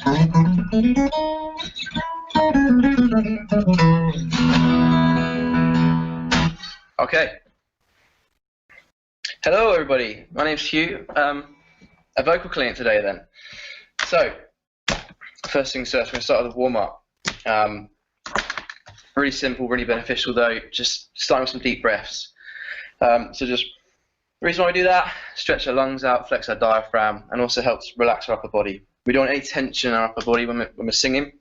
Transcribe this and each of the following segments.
Okay. Hello, everybody. My name's Hugh. A vocal clinic today, then. So, first things first, we're going to start with a warm-up. Really simple, really beneficial, though. Just starting with some deep breaths. So just the reason why we do that, stretch our lungs out, flex our diaphragm, and also helps relax our upper body. We don't want any tension in our upper body when we're singing.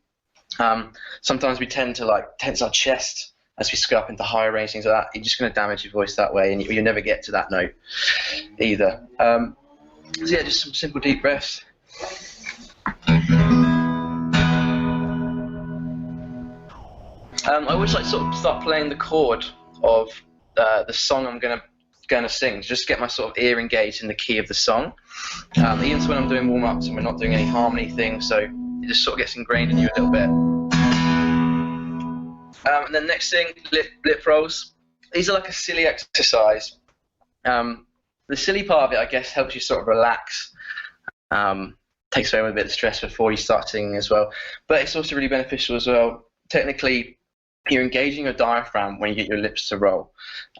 Sometimes we tend to tense our chest as we go up into higher range, things like that. You're just going to damage your voice that way, and you'll never get to that note either. So yeah, just some simple deep breaths. I always like to sort of start playing the chord of the song I'm going to sing, just to get my sort of ear engaged in the key of the song. Even when I'm doing warm-ups and we're not doing any harmony things, so it just sort of gets ingrained in you a little bit. And then next thing, lip rolls. These are like a silly exercise. The silly part of it, I guess, helps you sort of relax. Takes away a bit of stress before you start singing as well. But it's also really beneficial as well. Technically, you're engaging your diaphragm when you get your lips to roll.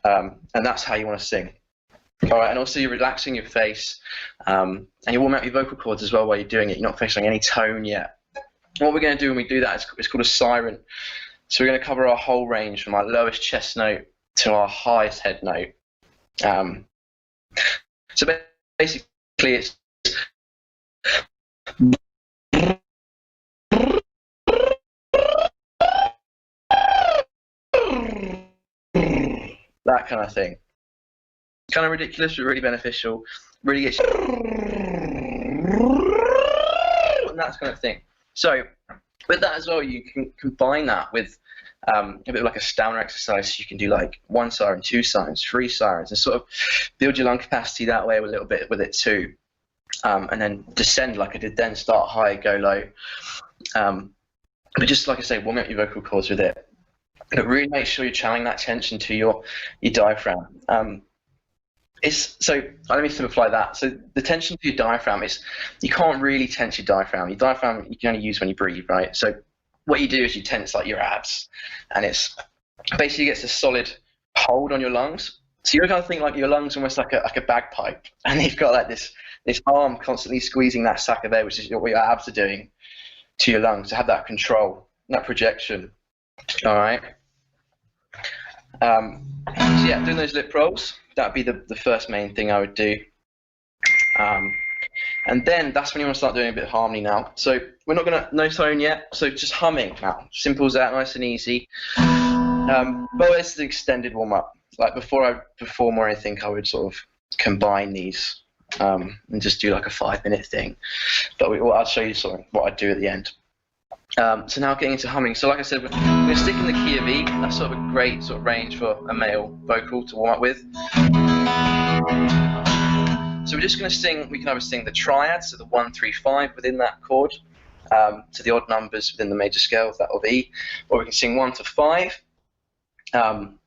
And that's how you want to sing. All right, and also you're relaxing your face. And you're warming up your vocal cords as well while you're doing it. You're not focusing on any tone yet. And what we're going to do when we do that is called a siren. So we're going to cover our whole range from our lowest chest note to our highest head note. So basically it's that kind of thing. Kind of ridiculous, but really beneficial. Really gets you and that kind of thing. So with that as well, you can combine that with a bit of like a stammer exercise. So you can do like 1 siren, 2 sirens, 3 sirens, and sort of build your lung capacity that way a little bit with it too. And then descend like I did then, start high, go low. But just like I say, warm up your vocal cords with it. But really make sure you're channeling that tension to your diaphragm. So let me simplify that. So the tension to your diaphragm is, you can't really tense your diaphragm. Your diaphragm you can only use when you breathe, right? So what you do is you tense like your abs, and it's basically gets a solid hold on your lungs. So you're kind of think like your lungs almost like a bagpipe, and you've got like this arm constantly squeezing that sac of air, which is what your abs are doing to your lungs, to have that control, that projection. All right. So yeah, doing those lip rolls, that would be the first main thing I would do. And then that's when you want to start doing a bit of harmony now. So we're not going to, no tone yet, so just humming now. Simple as that, nice and easy. But it's an extended warm-up. Like before I perform or anything, I would sort of combine these and just do like a 5-minute thing. But I'll show you sort of what I do at the end. So now getting into humming. So like I said, we're going to stick in the key of E. That's sort of a great sort of range for a male vocal to warm up with. So we're just going to sing, we can either sing the triads, so the 1, 3, 5 within that chord, to the odd numbers within the major scale, that of E, or we can sing 1 to 5, and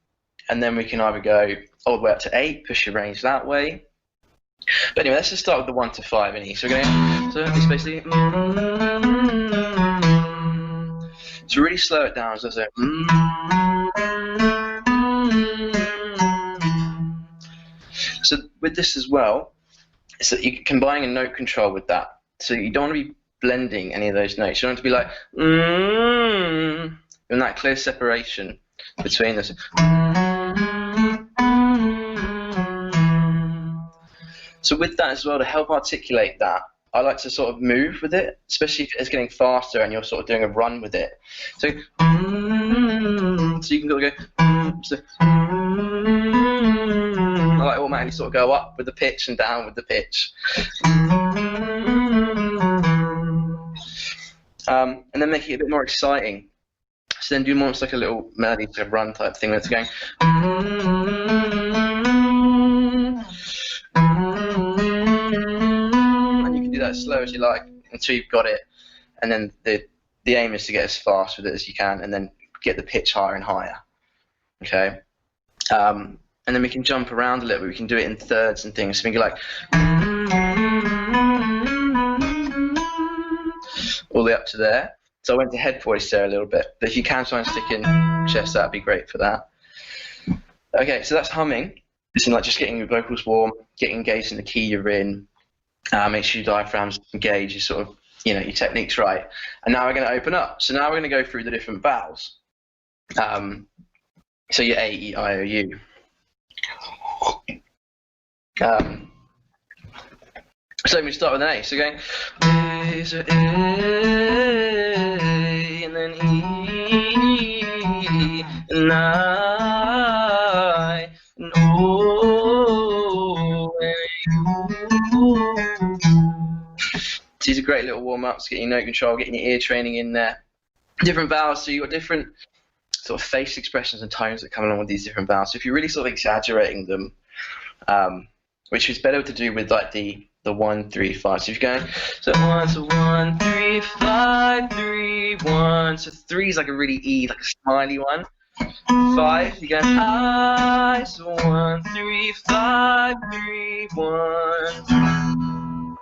then we can either go all the way up to 8, push your range that way. But anyway, let's just start with the 1 to 5 in E. So it's basically, so really slow it down, so it's like, so with this as well, is that you're combining a note control with that. So you don't want to be blending any of those notes. You don't want to be like, and that clear separation between this. So with that as well, to help articulate that, I like to sort of move with it, especially if it's getting faster and you're sort of doing a run with it. So you can go, so I like automatically sort of go up with the pitch and down with the pitch. And then make it a bit more exciting. So then do more like a little melody to run type thing where it's going. And you can do that as slow as you like until you've got it. And then the aim is to get as fast with it as you can and then get the pitch higher and higher. Okay? And then we can jump around a little bit. We can do it in thirds and things. So we can go like all all the way up to there. So I went to head voice there a little bit. But if you can try and stick in chest, that'd be great for that. Okay, so that's humming. It's like just getting your vocals warm, getting engaged in the key you're in. Make sure your diaphragm's engaged, you sort of, your technique's right. And now we're going to open up. So now we're going to go through the different vowels. So your A, E, I, O, U. So we start with an A. So going A, so A, and then E, and I, and O, and U. These are great little warm-ups, getting your note control, getting your ear training in there. Different vowels, so you've got different sort of facial expressions and tones that come along with these different vowels. So if you're really sort of exaggerating them, which is better to do with like the 1, 3, 5. So if you're going, so 1, 3, 5, 3, 1. So 3 is like a really E, like a smiley one. 5, you're going I, so 1, 3, 5, 3, 1.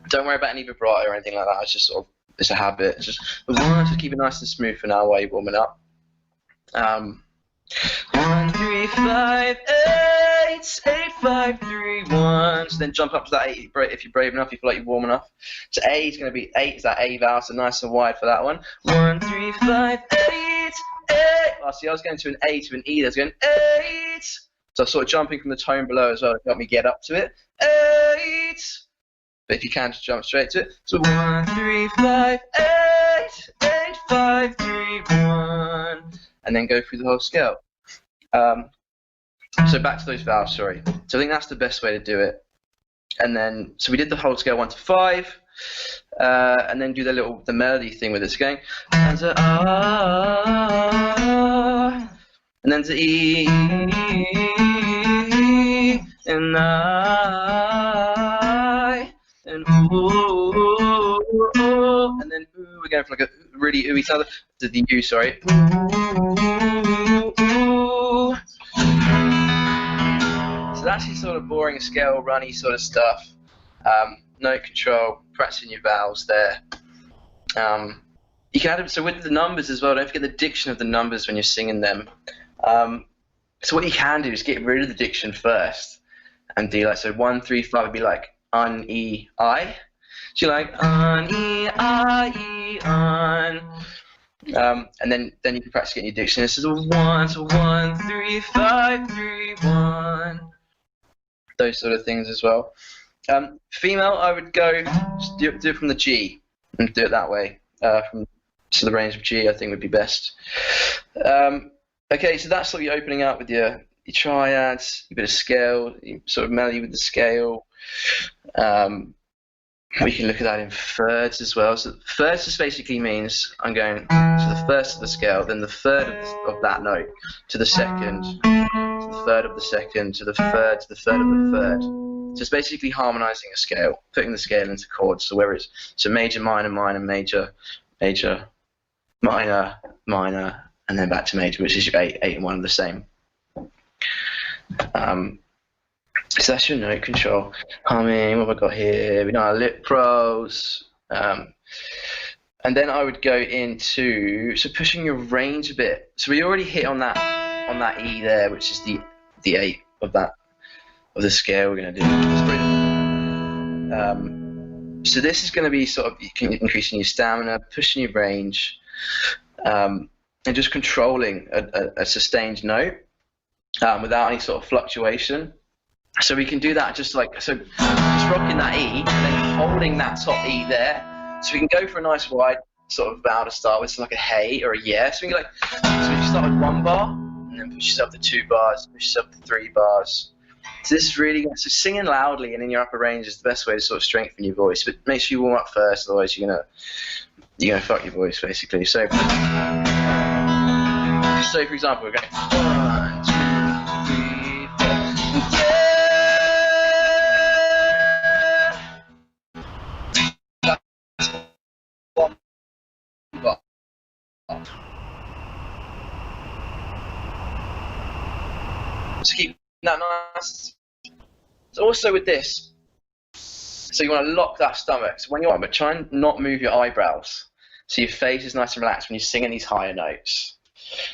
Don't worry about any vibrato or anything like that. It's just sort of, it's a habit. It's just the 1, just keep it nice and smooth for now while you're warming up. 1, 3, 5, 8, 8, 5, 3, 1. So then jump up to that 8 if you're brave enough, you feel like you're warm enough. So A is going to be 8, is that A vowel, so nice and wide for that one. 1, 3, 5, 8, 8. Oh, see, I was going to an A to an E, that's going 8. So I'm sort of jumping from the tone below as well to help me get up to it. 8. But if you can, just jump straight to it. So 1, 3, 5, 8, 8, 5, 3, 1. And then go through the whole scale. So back to those vowels, sorry. So I think that's the best way to do it. And then, so we did the whole scale 1 to 5, and then do the melody thing with it. So going, and to ah, and then to E, and I, and ooh, and then ooh, we're going for like a really ooey sound. To the U, sorry. Ooh. So that's your sort of boring scale, runny sort of stuff. Note control, practicing your vowels there. You can add, so with the numbers as well, don't forget the diction of the numbers when you're singing them. So what you can do is get rid of the diction first and do like, so 1, 3, 5 would be like un, E, I. So you're like un, E, I, E, un. And then you can practice getting your diction. This is a 1, so 1, 3, 5, 3, 1. Those sort of things as well. Female, I would go do it from the G and do it that way. So the range of G, I think, would be best. Okay, so that's sort of your opening up with your triads, a bit of scale, sort of melody with the scale. We can look at that in thirds as well. So thirds just basically means I'm going to the first of the scale, then the third of that note, to the second, to the third of the second, to the third, to the third of the third. So it's basically harmonizing a scale, putting the scale into chords. So where it's major, minor, minor, major, major, minor, minor, and then back to major, which is your 8, 8 and 1 are the same. So that's your note control. Humming, what have I got here? We know our lip pros. And then I would go into, so pushing your range a bit. So we already hit on that E there, which is the 8 of the scale we're going to do. So this is going to be sort of increasing your stamina, pushing your range, and just controlling a sustained note without any sort of fluctuation. So we can do that just like, so just rocking that E and then holding that top E there. So we can go for a nice wide sort of vowel to start with, so like a hey or a yeah. So we can so you start with 1 bar and then push yourself to 2 bars, push yourself to 3 bars. So this is really good. So singing loudly and in your upper range is the best way to sort of strengthen your voice. But make sure you warm up first, otherwise you're gonna fuck your voice basically. So for example, we're going 1, 2, 3, 4. So keep that nice. So also with this, so you want to lock that stomach. So when you're on, but try and not move your eyebrows. so your face is nice and relaxed when you're singing these higher notes.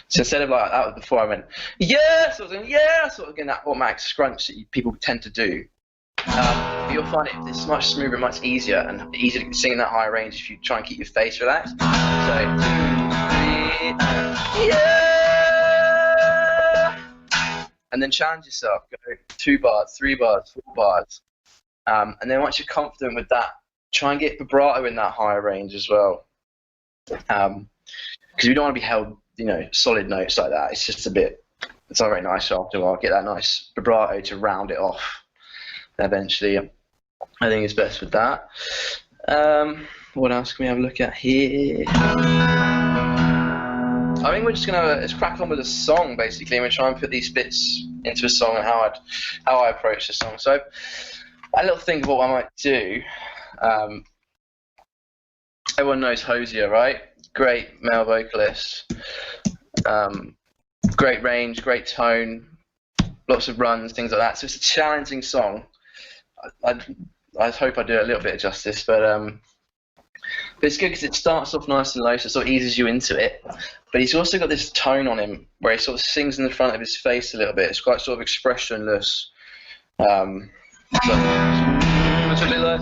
So instead of like that before I went, yeah, sort of getting that automatic scrunch that people tend to do. But you'll find it's much smoother, much easier, and easier to sing in that higher range if you try and keep your face relaxed. So 2, 3, yeah, and then challenge yourself. Go 2 bars, 3 bars, 4 bars, and then once you're confident with that, try and get vibrato in that higher range as well. Because you don't want to be held, solid notes like that. It's just it's not very nice after a while. Get that nice vibrato to round it off. Eventually, I think it's best with that. What else can we have a look at here? I think we're just let's crack on with the song basically, and we'll try and put these bits into a song and how I approach the song. So, a little think of what I might do. Everyone knows Hosier, right? Great male vocalist, great range, great tone, lots of runs, things like that. So it's a challenging song. I hope I do a little bit of justice, but it's good because it starts off nice and low, so it sort of eases you into it. But he's also got this tone on him where he sort of sings in the front of his face a little bit. It's quite sort of expressionless. So it's a bit like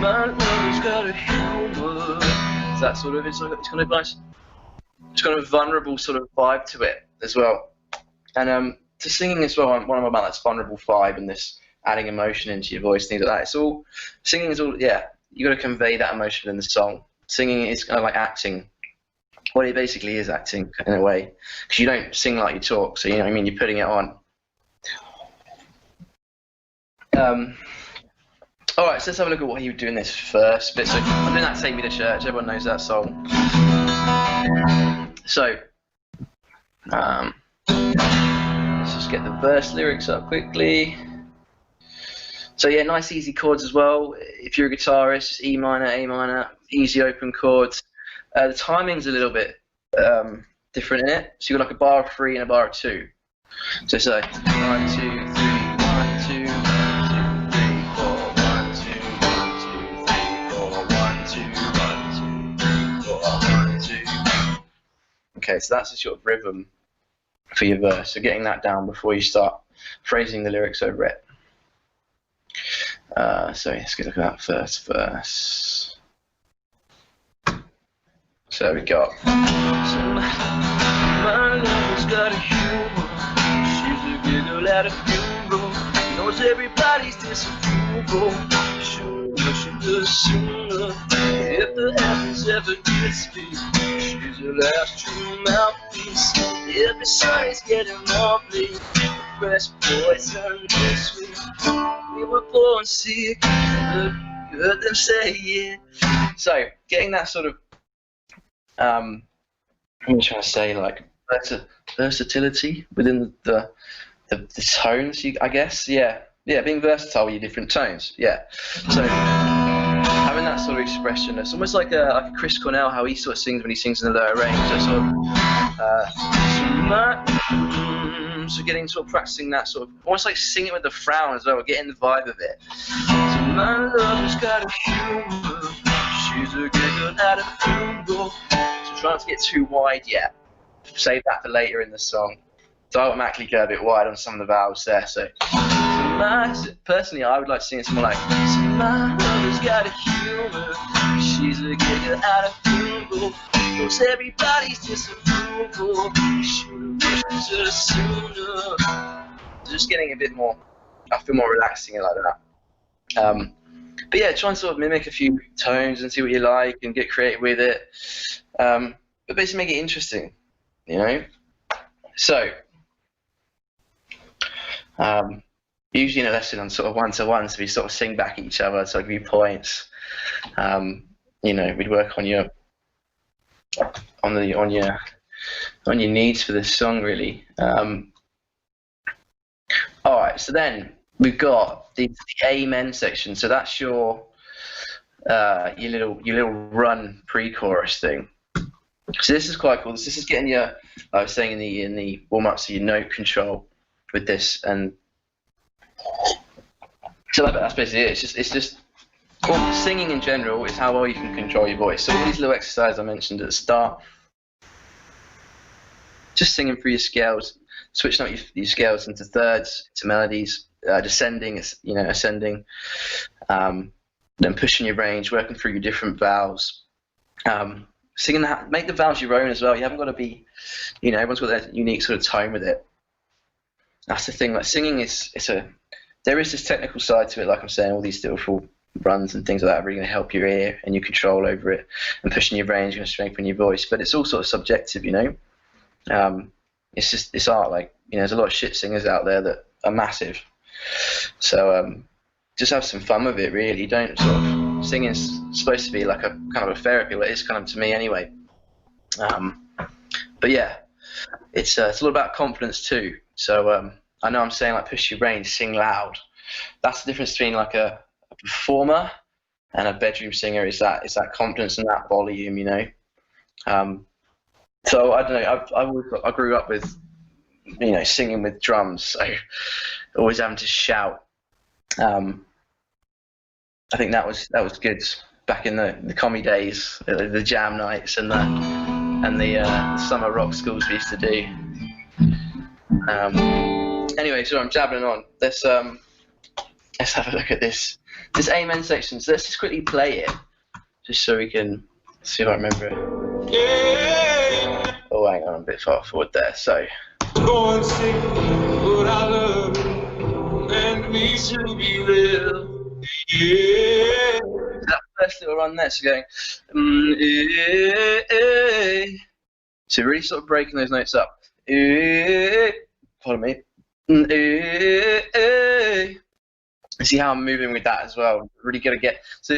my love's got a humor. It's that sort of it's kind of nice. It's kind of a vulnerable sort of vibe to it as well. And to singing as well, one of them about that vulnerable vibe and this adding emotion into your voice, things like that. Singing is all, yeah, you got to convey that emotion in the song. Singing is kind of like acting. Well, it basically is acting in a way, because you don't sing like you talk, so you're putting it on. Alright, so let's have a look at what he would do in this first bit. So I'm doing that Take Me to Church, everyone knows that song. So, let's just get the verse lyrics up quickly. So yeah, nice easy chords as well. If you're a guitarist, just E minor, A minor, easy open chords. The timing's a little bit different in it. So you've got like a bar of 3 and a bar of 2. So it's like 1, 2, 3, 1, 2, 1, 2, 3, 4, 1, 2, 1, 2, 3, 4, 1, 2, 1, 2, 3, 4, 1, 2. Okay, so that's the sort of rhythm for your verse. So getting that down before you start phrasing the lyrics over it. So let's get a look at that first verse. So we got. My lover's got a humor. She's a giggle at a funeral. Knows everybody's disapproval. She does sooner. If the heavens ever gets me, she's the last true mouthpiece. Every sun is getting lovely. Fresh poison this week. We were born sick. Heard them say it. So getting that sort of I'm trying to say like versatility within the tones. I guess being versatile with your different tones. Yeah. So having that sort of expression, it's almost like a Chris Cornell, how he sort of sings when he sings in the lower range. So sort of, so getting sort of practicing that sort of almost like singing with the frown as well, getting the vibe of it. So my lover's got a humor. She's a giggle at a funeral. So try not to get too wide yet. Save that for later in the song. So I automatically go a bit wide on some of the vowels there. So personally, I would like to sing it something like, so my lover's got a humor. She's a giggle at a funeral. Knows everybody's disapproval. Should've wished her sooner. Just getting a bit more, I feel more relaxing like that. But yeah, try and sort of mimic a few tones and see what you like and get creative with it. But basically make it interesting, So, usually in a lesson on sort of one-to-one, so we sort of sing back at each other, so I'll give you points. We'd work on your needs for this song really. Alright, so then we've got the amen section. So that's your little run pre-chorus thing. So this is quite cool. This is getting your, I was saying in the warm-up, so your note control with this, and so that's basically it. It's just Well, singing in general is how well you can control your voice. So all these little exercises I mentioned at the start, just singing through your scales, switching up your scales into thirds, to melodies, descending, ascending, then pushing your range, working through your different vowels. Singing that, make the vowels your own as well. You haven't got to be, everyone's got their unique sort of tone with it. That's the thing. Like singing there is this technical side to it. Like I'm saying, all these little runs and things like that are really going to help your ear and your control over it, and pushing your range, going to strengthen your voice. But it's all sort of subjective, It's art. Like there's a lot of shit singers out there that are massive. So just have some fun with it. Really, don't sort of. Singing's supposed to be like a kind of a therapy. Well, it is kind of to me anyway. But yeah, it's all about confidence too. So I know I'm saying like push your range, sing loud. That's the difference between like a performer and a bedroom singer. Is that confidence and that volume, So I don't know. I grew up with singing with drums, so always having to shout. I think that was good back in the commie days, the jam nights and the summer rock schools we used to do. Anyway, so I'm jabbering on. Let's have a look at this amen section. So let's just quickly play it, just so we can see if I remember it. Yeah. Oh, hang on, I'm a bit far forward there. So. Go and sing what I love, and me to be real. Yeah. That first little run there, so going. So really sort of breaking those notes up. Pardon me. See how I'm moving with that as well. Really gotta get. So,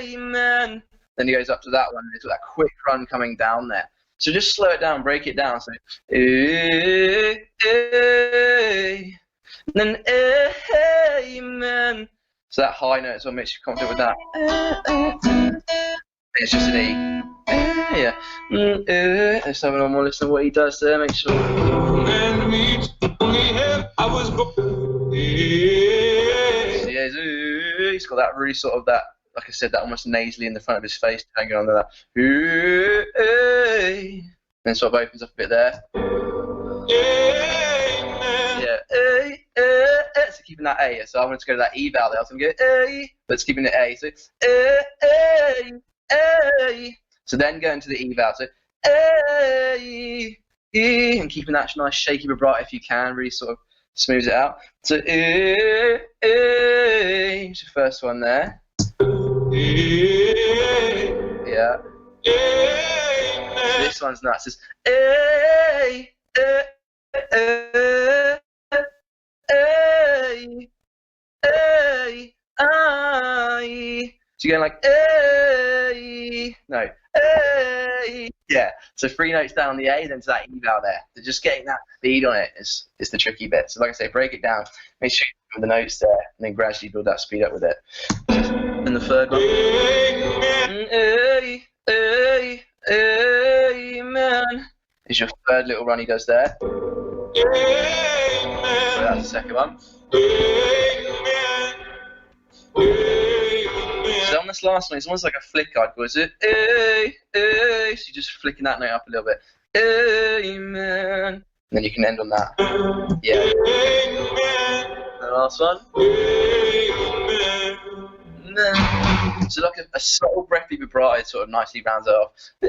amen. Then he goes up to that one. It's that quick run coming down there. So just slow it down, break it down. So, and then amen. So that high note as well makes you confident with that. It's just an E. Yeah. Let's have one more listen to what he does there. Make sure. He's got that really sort of that, like I said, that almost nasally in the front of his face, hanging on to that. Then sort of opens up a bit there. Yeah. So keeping that A. So I wanted to go to that E vowel there. I was going to go A, but it's keeping the A. So A. So then go into the E vowel. So A, E, and keeping that nice shaky vibrato if you can, really sort of smooths it out. So A, it's the first one there. Yeah. So this one's nuts. It's A, so you're going like A, no, A, yeah. So 3 notes down on the A, then to that E vowel there. So just getting that speed on it is the tricky bit. So like I say, break it down, make sure you have the notes there, and then gradually build that speed up with it. And the third one, amen, is your third little run he does there. So that's the second one. So on this last one, it's almost like a flick I'd go, is it? So you're just flicking that note up a little bit. Amen. And then you can end on that. Yeah. The last one. Amen. So like a subtle breathy vibrato sort of nicely rounds it off. So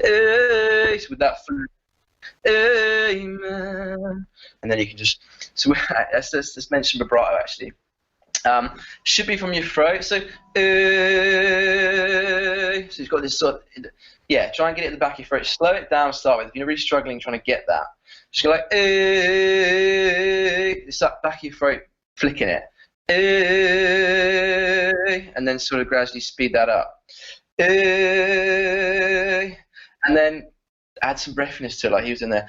with that flick. Amen. And then you can just, so let's mention vibrato actually. Should be from your throat. So you've got this sort of, yeah, try and get it at the back of your throat. Slow it down to start with. If you're really struggling trying to get that, just go like it's that back of your throat, flicking it. And then sort of gradually speed that up. And then add some breathiness to it, like he was in there.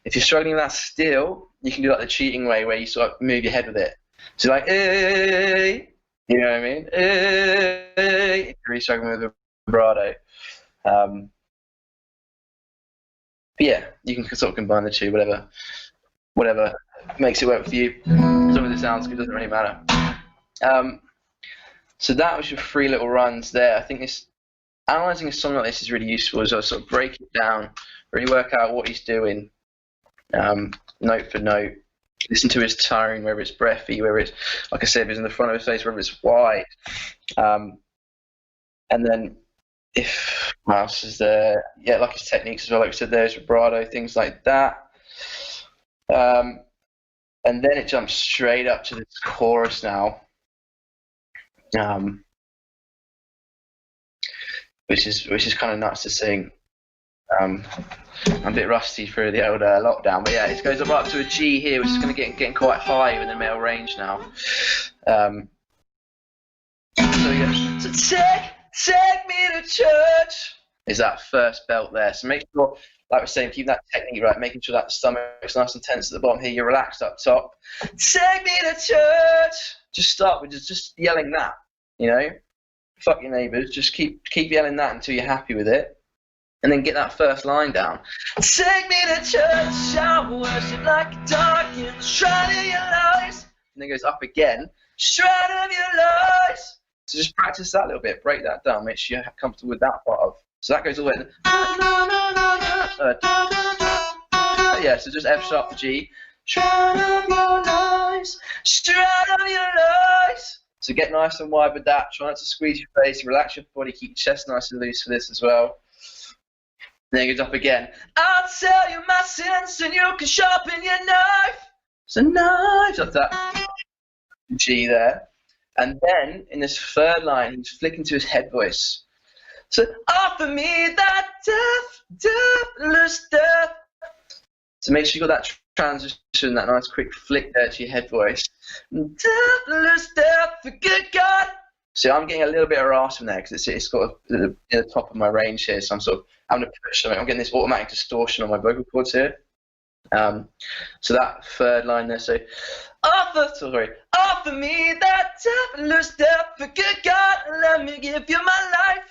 If you're struggling with that still, you can do like the cheating way where you sort of move your head with it. So like, you know what I mean? If you're really struggling with the vibrato. But yeah, you can sort of combine the two, whatever makes it work for you. As long as it sounds good, doesn't really matter. So that was your 3 little runs there. I think this analysing a song like this is really useful as I sort of break it down, really work out what he's doing, note for note. Listen to his tone, whether it's breathy, whether it's, like I said, if it's in the front of his face, whether it's wide. And then what else is there? Yeah, like his techniques as well, like I said, there's vibrato, things like that. And then it jumps straight up to this chorus now, which is kind of nuts to sing. I'm a bit rusty through the old lockdown, but yeah, it goes up to a G here, which is going to getting quite high in the male range now. So we go, so take me to church, is that first belt there. So make sure, like we're saying, keep that technique right, making sure that the stomach's nice and tense at the bottom here, you're relaxed up top. Take me to church. Just start with just yelling that, you know. Fuck your neighbours, just keep yelling that until you're happy with it. And then get that first line down. Take me to church, I worship like a dog in the shrine of your lies. And then goes up again, shrine of your lies. So just practice that a little bit, break that down, make sure you're comfortable with that part of. So that goes all the way. Yeah, so just F sharp to G. Shrine of your lies, shrine of your lies. So get nice and wide with that. Try not to squeeze your face, relax your body, keep your chest nice and loose for this as well. Then it goes up again. I'll tell you my sins and you can sharpen your knife. So knife, that's that G there. And then in this third line, he's flicking to his head voice. So offer me that deathless death. So make sure you got that transition, that nice quick flick there to your head voice. Deathless death for good God. So I'm getting a little bit of rasp from there because it's got in the top of my range here. So I'm sort of having to push something. I'm getting this automatic distortion on my vocal cords here. So that third line there. So offer me that deathless death for good God. Let me give you my life.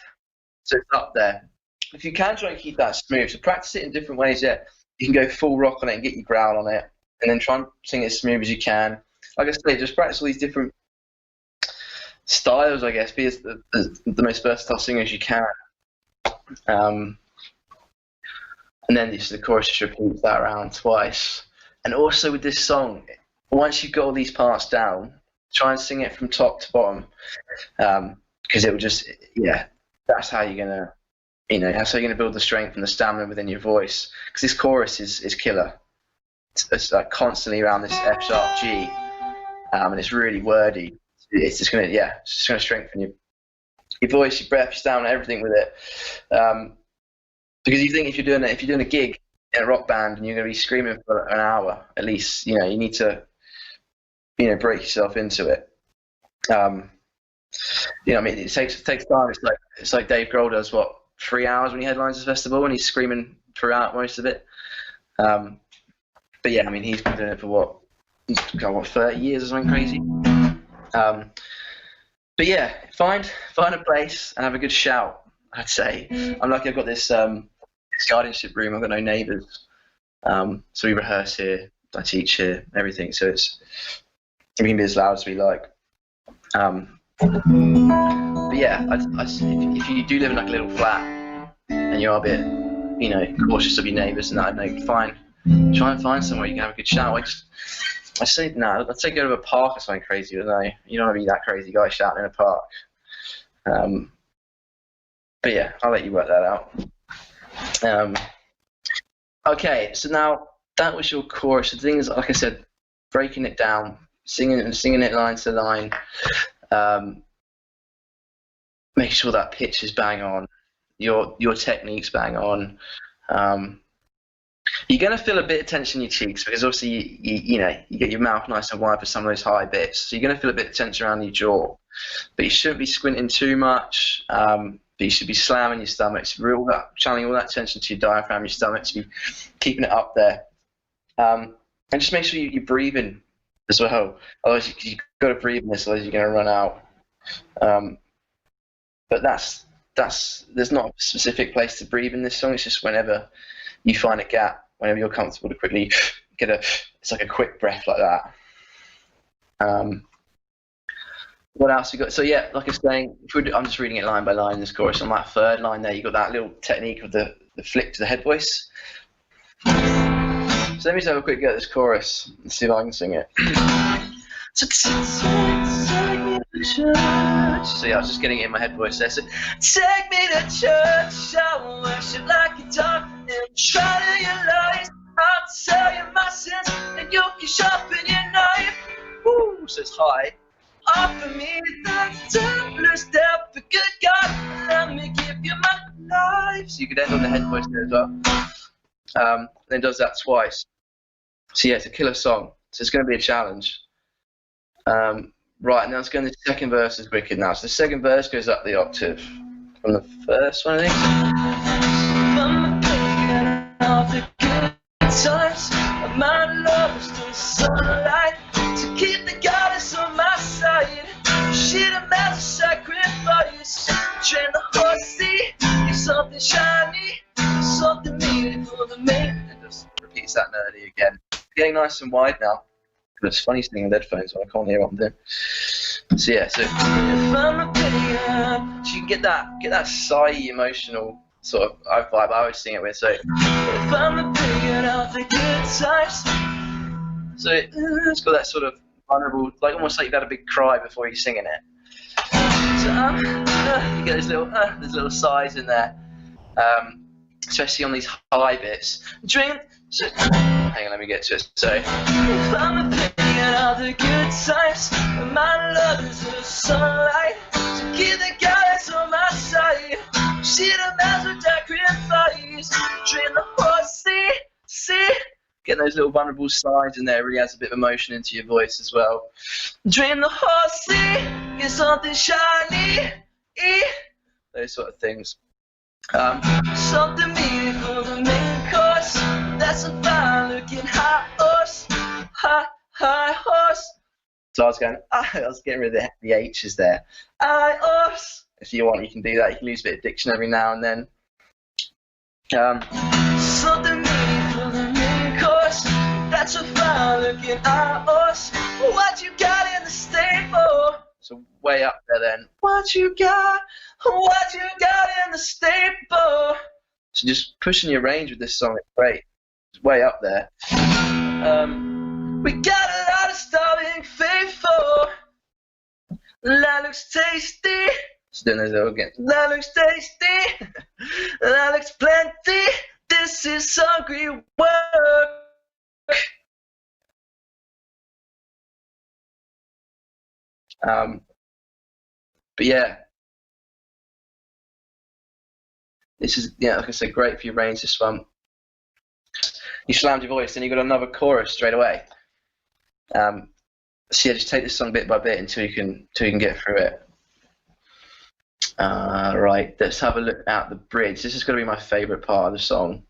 So it's up there. If you can try and keep that smooth, so practice it in different ways. Yeah, you can go full rock on it and get your growl on it, and then try and sing it as smooth as you can. Like I say, just practice all these different styles, I guess. Be as the most versatile singer as you can. And then just the chorus just repeats that around twice. And also with this song, once you've got all these parts down, try and sing it from top to bottom, because it will just, yeah, that's how you're gonna, that's how you're gonna build the strength and the stamina within your voice. Because this chorus is killer. It's like constantly around this F sharp G, and it's really wordy. It's just gonna strengthen your voice, your breath, your stamina, everything with it. Because you think if you're doing a gig in a rock band and you're going to be screaming for an hour at least, you need to, break yourself into it. It takes time. It's like Dave Grohl does 3 hours when he headlines his festival and he's screaming throughout most of it. But yeah, he's been doing it for 30 years or something crazy. But yeah, find a place and have a good shout, I'd say. I'm lucky I've got this guardianship room. I've got no neighbours. So we rehearse here, I teach here, everything. So we can be as loud as we like. But yeah, if you do live in like a little flat and you're a bit, cautious of your neighbours and that, try and find somewhere you can have a good shout. I'd say go to a park or something crazy, you don't want to be that crazy guy shouting in a park. But yeah, I'll let you work that out. Okay, so now that was your chorus. The thing is, like I said, breaking it down, singing it line to line, make sure that pitch is bang on, your technique's bang on. You're going to feel a bit of tension in your cheeks because obviously you get your mouth nice and wide for some of those high bits. So you're going to feel a bit of tension around your jaw, but you shouldn't be squinting too much. But you should be slamming your stomach, channeling all that tension to your diaphragm, your stomach, to be keeping it up there. And just make sure you're breathing as well. Otherwise, you've got to breathe in this, otherwise you're going to run out. But there's not a specific place to breathe in this song. It's just whenever you find a gap, whenever you're comfortable to quickly it's like a quick breath like that. What else you got? So yeah, like I was saying, I'm just reading it line by line. This chorus on that third line there, you got that little technique of the flick to the head voice. So let me just have a quick go at this chorus and see if I can sing it. So yeah, I was just getting it in my head voice there. So take me to church, I'll worship like a dog and try to your lies. I'll tell you my sins and you can sharpen your knife. Woo, so it's high. Offer me the templar's step, for good God, let me give you my life. So you could end on the head voice there as well. Then it does that twice. So yeah, it's a killer song. So it's going to be a challenge. Right, now let's go into the second verse is wicked now. So the second verse goes up the octave from the first one, I think. My love is the sunlight to keep the goddess on my side. She demands a sacrifice. Train the horse, see, it's something shiny, something meaningful to me. It just repeats that melody again. Getting nice and wide now. It's funny singing with headphones when I can't hear what I'm doing. So yeah, so if I'm a pagan, you can get that sigh emotional sort of vibe I always sing it with. So if I'm a pagan, I'll think good times. So it's got that sort of vulnerable, like almost like you've had a big cry before you're singing it. So you get those little sighs in there, especially on these high bits. So, hang on, let me get to it. So, if I'm a pagan, all the good times, my love is the sunlight, so keep the goddess on my side. She demands a sacrifice, train the horse, see. Getting those little vulnerable sides in there really adds a bit of emotion into your voice as well. Drain the horse, get something shiny, those sort of things. Something meaningful the main course. That's a fine looking high horse, high horse. So I was getting rid of the H's there. High horse. If you want, you can do that. You can use a bit of diction every now and then. Something meaningful the main course. That's a fine looking high horse. What you got in the stable? So way up there then. What you got in the stable? So just pushing your range with this song is great. It's way up there. We got a lot of starving faithful. That looks tasty. So doing those again. That looks tasty. That looks plenty. This is hungry work. But yeah, this is, like I said, great for your range. This one, you slammed your voice, then you got another chorus straight away. So yeah, just take this song bit by bit until you can get through it. Right, let's have a look at the bridge. This is going to be my favourite part of the song.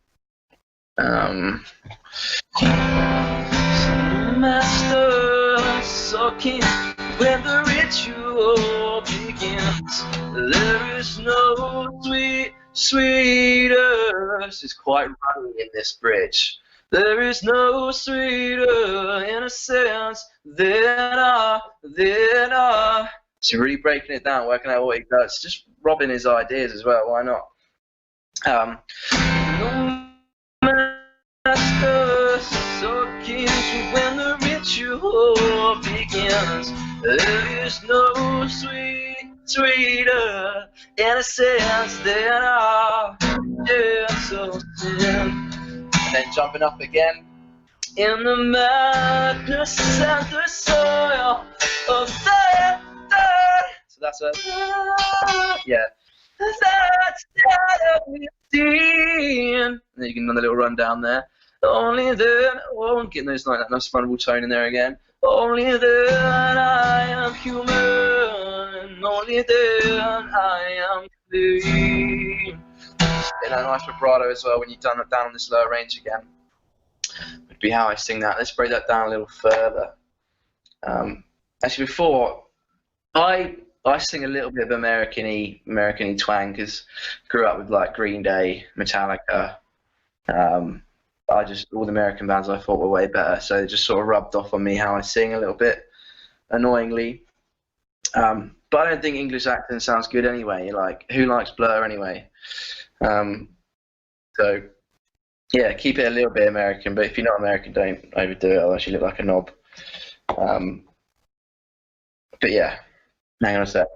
Master, soaking when the ritual begins. There is no sweeter. This is quite runny in this bridge. There is no sweeter in a sense than I. So really breaking it down, working out what he does, just robbing his ideas as well. Why not? No master, soaking when the ritual begins. There is no sweeter in a sense than I. Yeah, so sin. And then jumping up again. In the madness and the soil of that. So that's a, yeah. That's that we've seen. And then you can run a little run down there. Only then, getting those like that nice vulnerable tone in there again. Only then I am human. Only then I am clean. And a nice vibrato as well when you've done it down on this lower range again. Would be how I sing that. Let's break that down a little further. Actually, before I sing a little bit of American-y twang because I grew up with like Green Day, Metallica, all the American bands I thought were way better, so it just sort of rubbed off on me how I sing a little bit, annoyingly. But I don't think English accent sounds good anyway. Like, who likes Blur anyway? So yeah, keep it a little bit American, but if you're not American, don't overdo it, otherwise you look like a knob. But yeah, hang on a sec.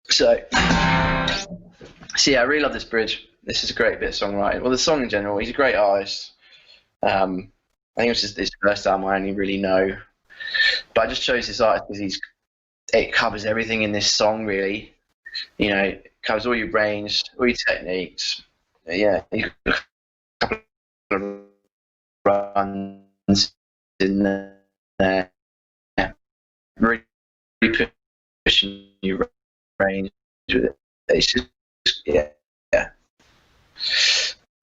So yeah, I really love this bridge. This is a great bit of songwriting. Well, the song in general, he's a great artist. I think it was just his first album I only really know. But I just chose this artist because it covers everything in this song, really. You know, it covers all your range, all your techniques. Yeah, you got a couple of runs in there, really pushing your range with it. It's just, yeah.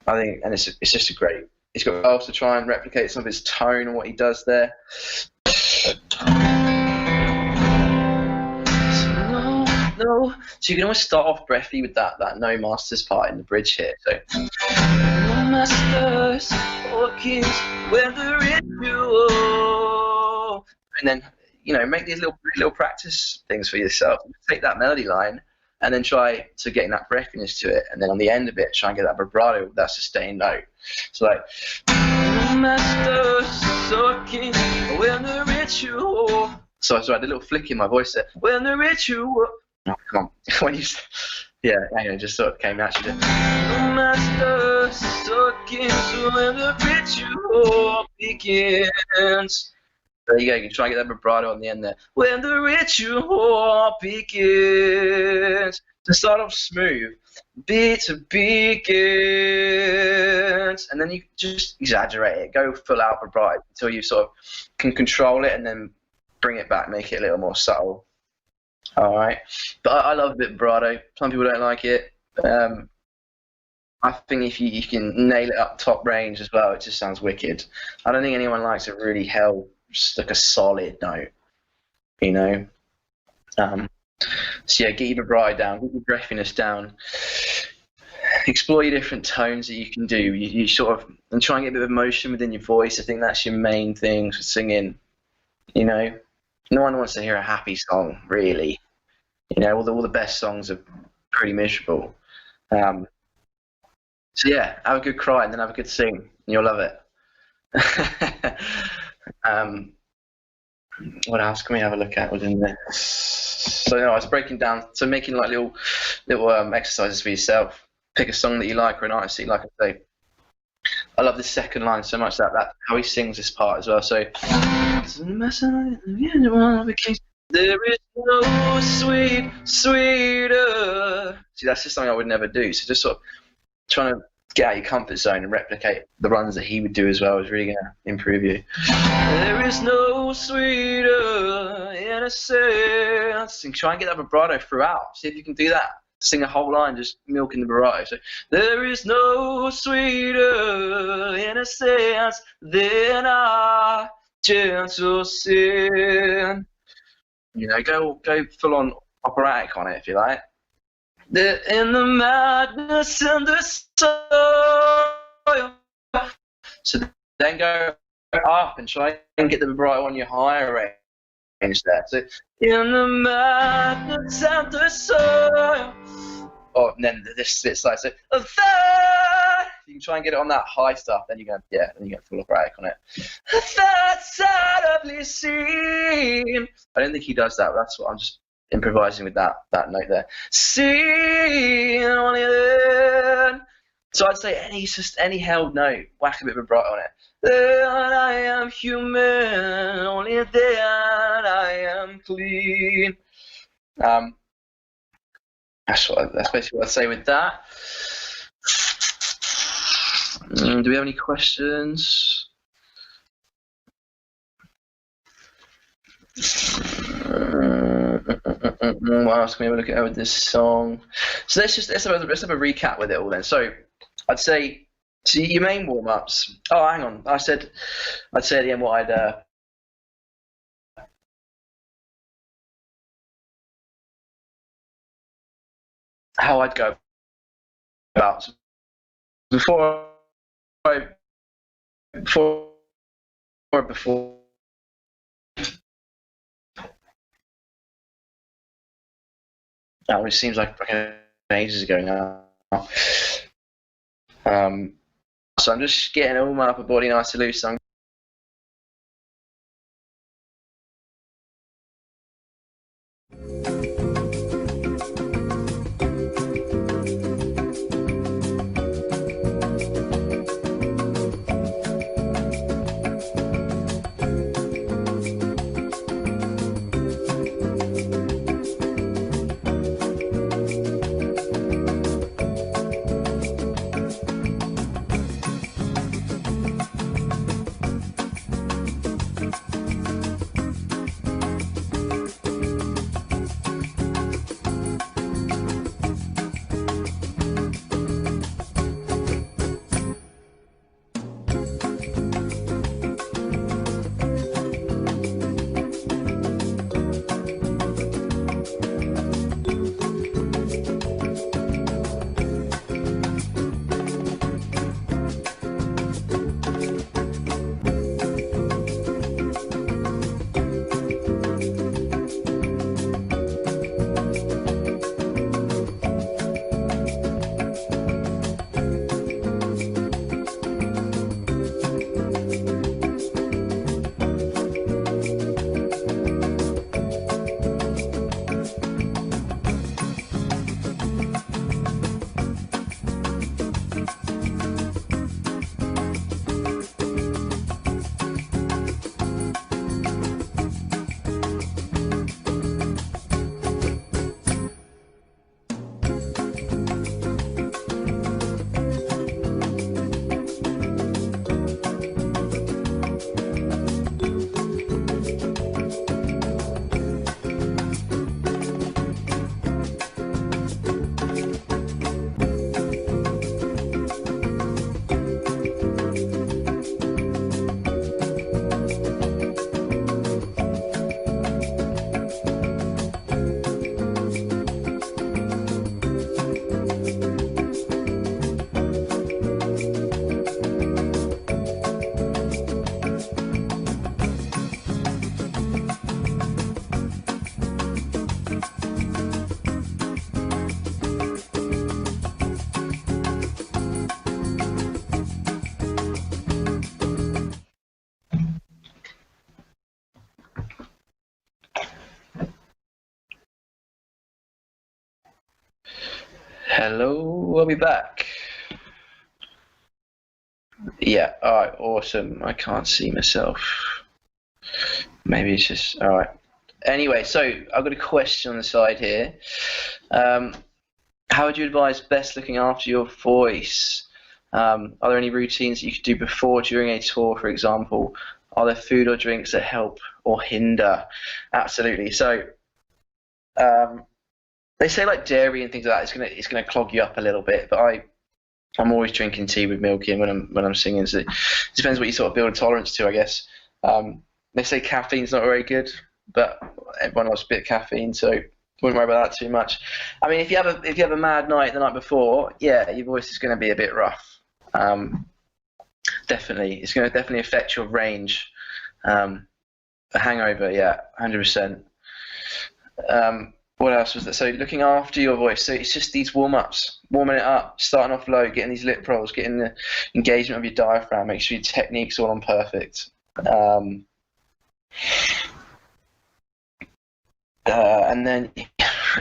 I think, and it's just a great. He's got valves to try and replicate some of his tone and what he does there. No. So you can always start off breathy with that no masters part in the bridge here. So no masters or kings, whether it's you, and then make these little practice things for yourself. Take that melody line and then try to getting that breathiness to it, and then on the end of it, try and get that vibrato, that sustained note. So like, no masters or kings, whether it's you. So I had a little flick in my voice there. Whether it's you. Oh, come on. When you, yeah, it just sort of came naturally. No master sucking when the ritual begins. There you go. You can try and get that vibrato on the end there. When the ritual begins. To start off smooth, beat to begins, and then you just exaggerate it. Go full out vibrato until you sort of can control it, and then bring it back, make it a little more subtle. All right, but I love a bit of vibrato. Some people don't like it. I think if you can nail it up top range as well, it just sounds wicked. I don't think anyone likes it really held, just like a solid note, So yeah, get your vibrato down, get your breathiness down. Explore your different tones that you can do. You sort of and try and get a bit of emotion within your voice. I think that's your main thing for singing. No one wants to hear a happy song, really. All the best songs are pretty miserable. So yeah, have a good cry and then have a good sing, and you'll love it. What else can we have a look at within this? So I was breaking down, so making like little exercises for yourself. Pick a song that you like or an artist that you like. I say, I love the second line so much, that how he sings this part as well. So there is no sweeter. See, that's just something I would never do. So just sort of trying to get out of your comfort zone and replicate the runs that he would do as well is really going to improve you. There is no sweeter in a sense. And try and get that vibrato throughout. See if you can do that. Sing a whole line just milking the vibrato. So there is no sweeter in a sense than our gentle sin. Go full on operatic on it if you like. In the madness and the soil. So then go up and try and get the vibrato on your higher range there. So in the madness and the soil. Oh, and then this bit's like so. You can try and get it on that high stuff. Then you go, then you get full operatic on it. That's sadly seen. I don't think he does that. But that's what I'm just improvising with that note there. Seen only then. So I'd say any held note, whack a bit of vibrato on it. Then I am human, only then I am clean. That's basically what I'd say with that. Do we have any questions? What else can we have a look at with this song? So let's have a recap with it all then. So I'd say, your main warm-ups. Oh, hang on. I'd say at the end what how I'd go about. Before I before that, which seems like ages ago now. So I'm just getting all my upper body nice and loose. So I'm hello, I'll be back. Yeah, alright, awesome. I can't see myself. Maybe it's just, alright. Anyway, so I've got a question on the side here. How would you advise best looking after your voice? Are there any routines that you could do before, during a tour, for example? Are there food or drinks that help or hinder? Absolutely. So they say like dairy and things like that, it's gonna clog you up a little bit, but I'm always drinking tea with milk in when I'm singing. So it depends what you sort of build a tolerance to, I guess. They say caffeine's not very good, but everyone loves a bit of caffeine, so wouldn't worry about that too much. I mean, if you have a mad night the night before, yeah, your voice is going to be a bit rough. Definitely, it's going to definitely affect your range. A hangover, yeah, 100%. What else was that? So looking after your voice. So it's just these warm-ups, warming it up, starting off low, getting these lip rolls, getting the engagement of your diaphragm, make sure your technique's all on perfect. And then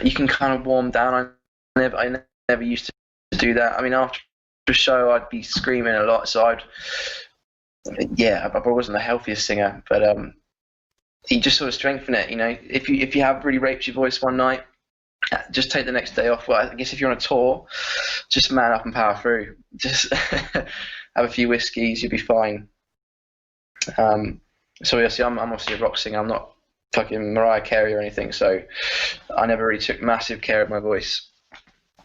you can kind of warm down. I never used to do that. I mean, after a show, I'd be screaming a lot, so I wasn't the healthiest singer, but you just sort of strengthen it. You know, if you have really raped your voice one night, just take the next day off. Well, I guess if you're on a tour, just man up and power through. Just have a few whiskeys, you'll be fine. So obviously, I'm obviously a rock singer. I'm not fucking Mariah Carey or anything, so I never really took massive care of my voice.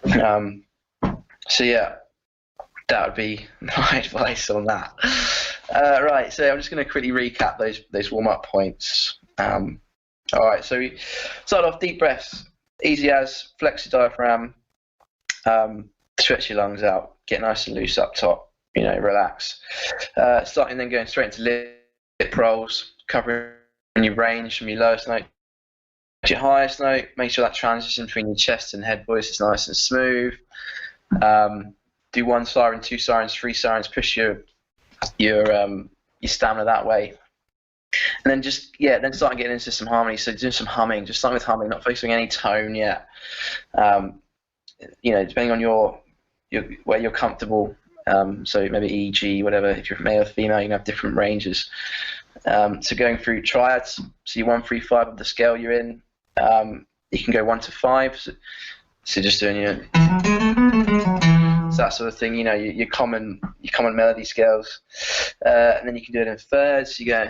So yeah, that would be my advice on that. Right, so I'm just going to quickly recap those warm-up points. All right, so we start off deep breaths, easy as, flex your diaphragm, stretch your lungs out, get nice and loose up top, you know, relax. Starting then going straight into lip rolls, covering your range from your lowest note to your highest note. Make sure that transition between your chest and head voice is nice and smooth. Do 1 siren, 2 sirens, 3 sirens, push your stamina that way. And then just, yeah, then start getting into some harmony. So doing some humming, just starting with humming, not focusing on any tone yet. You know, depending on where you're comfortable. So maybe E, G, whatever. If you're male or female, you can have different ranges. So going through triads, so your 1, 3, 5 of the scale you're in. You can go 1 to 5. So just doing your that sort of thing, you know, your common melody scales, and then you can do it in thirds. You go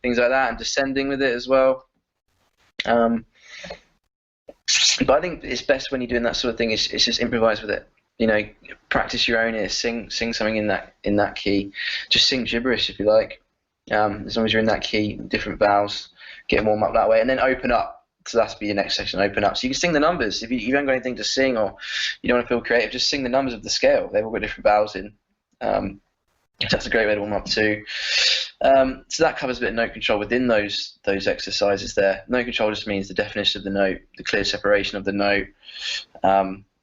things like that, and descending with it as well. But I think it's best when you're doing that sort of thing. It's just improvise with it. You know, practice your own ear. Sing something in that key. Just sing gibberish if you like. As long as you're in that key, different vowels, get warm up that way, and then open up. So that's be your next section, open up. So you can sing the numbers. If you haven't got anything to sing or you don't want to feel creative, just sing the numbers of the scale. They've all got different vowels in. That's a great way to warm up too. So that covers a bit of note control within those exercises there. Note control just means the definition of the note, the clear separation of the note.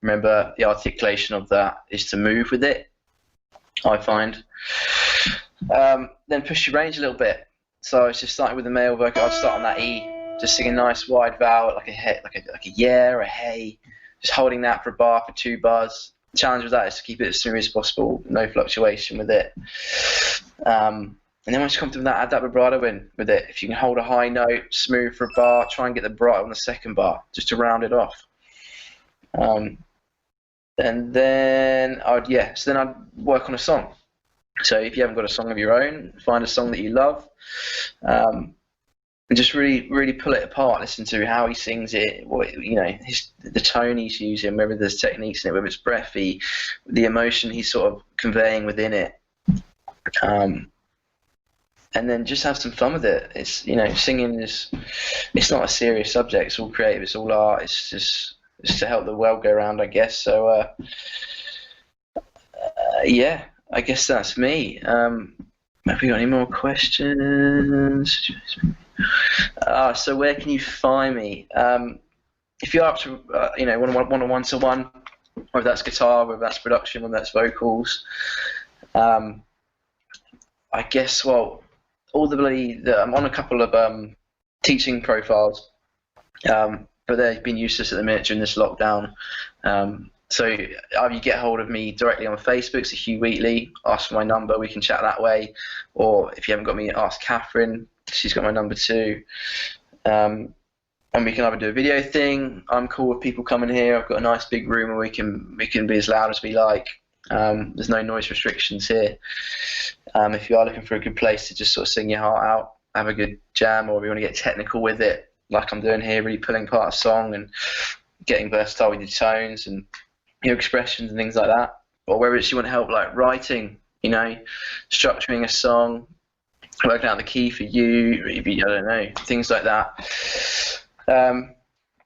Remember, the articulation of that is to move with it, I find. Then push your range a little bit. So it's just starting with the male vocal. I'd start on that E. Just sing a nice wide vowel, like a yeah or a hey. Just holding that for a bar, for 2 bars. The challenge with that is to keep it as smooth as possible, no fluctuation with it. And then once you come to that, add that vibrato in with it. If you can hold a high note, smooth for a bar, try and get the vibrato on the second bar, just to round it off. And then I'd work on a song. So if you haven't got a song of your own, find a song that you love. And just really pull it apart, listen to how he sings it, the tone he's using, whether there's techniques in it, whether it's breathy, the emotion he's sort of conveying within it. And then just have some fun with it. It's, you know, singing it's not a serious subject, it's all creative, it's all art, it's to help the world go around, I guess. So, yeah, I guess that's me. Have we got any more questions? So where can you find me? If you're up to one-on-one, whether that's guitar, whether that's production, whether that's vocals, I guess I'm on a couple of teaching profiles, but they've been useless at the minute during this lockdown. So either you get hold of me directly on Facebook, so Hugh Wheatley, ask for my number, we can chat that way, or if you haven't got me, ask Catherine, she's got my number too. And we can either do a video thing. I'm cool with people coming here. I've got a nice big room where we can be as loud as we like. There's no noise restrictions here. If you are looking for a good place to just sort of sing your heart out, have a good jam, or if you want to get technical with it, like I'm doing here, really pulling apart a song and getting versatile with your tones and your expressions and things like that, or whether it's you want help like writing, you know, structuring a song, working out the key for you, maybe, I don't know, things like that.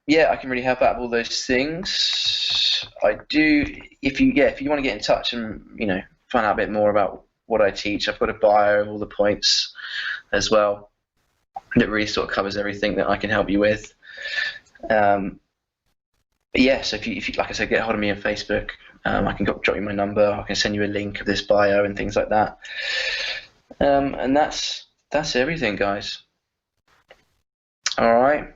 Yeah, I can really help out with all those things. I do. If you want to get in touch and, you know, find out a bit more about what I teach, I've got a bio of all the points as well. It really sort of covers everything that I can help you with. But yeah, so if you like I said, get hold of me on Facebook. I can drop you my number. I can send you a link of this bio and things like that. And that's everything, guys. All right.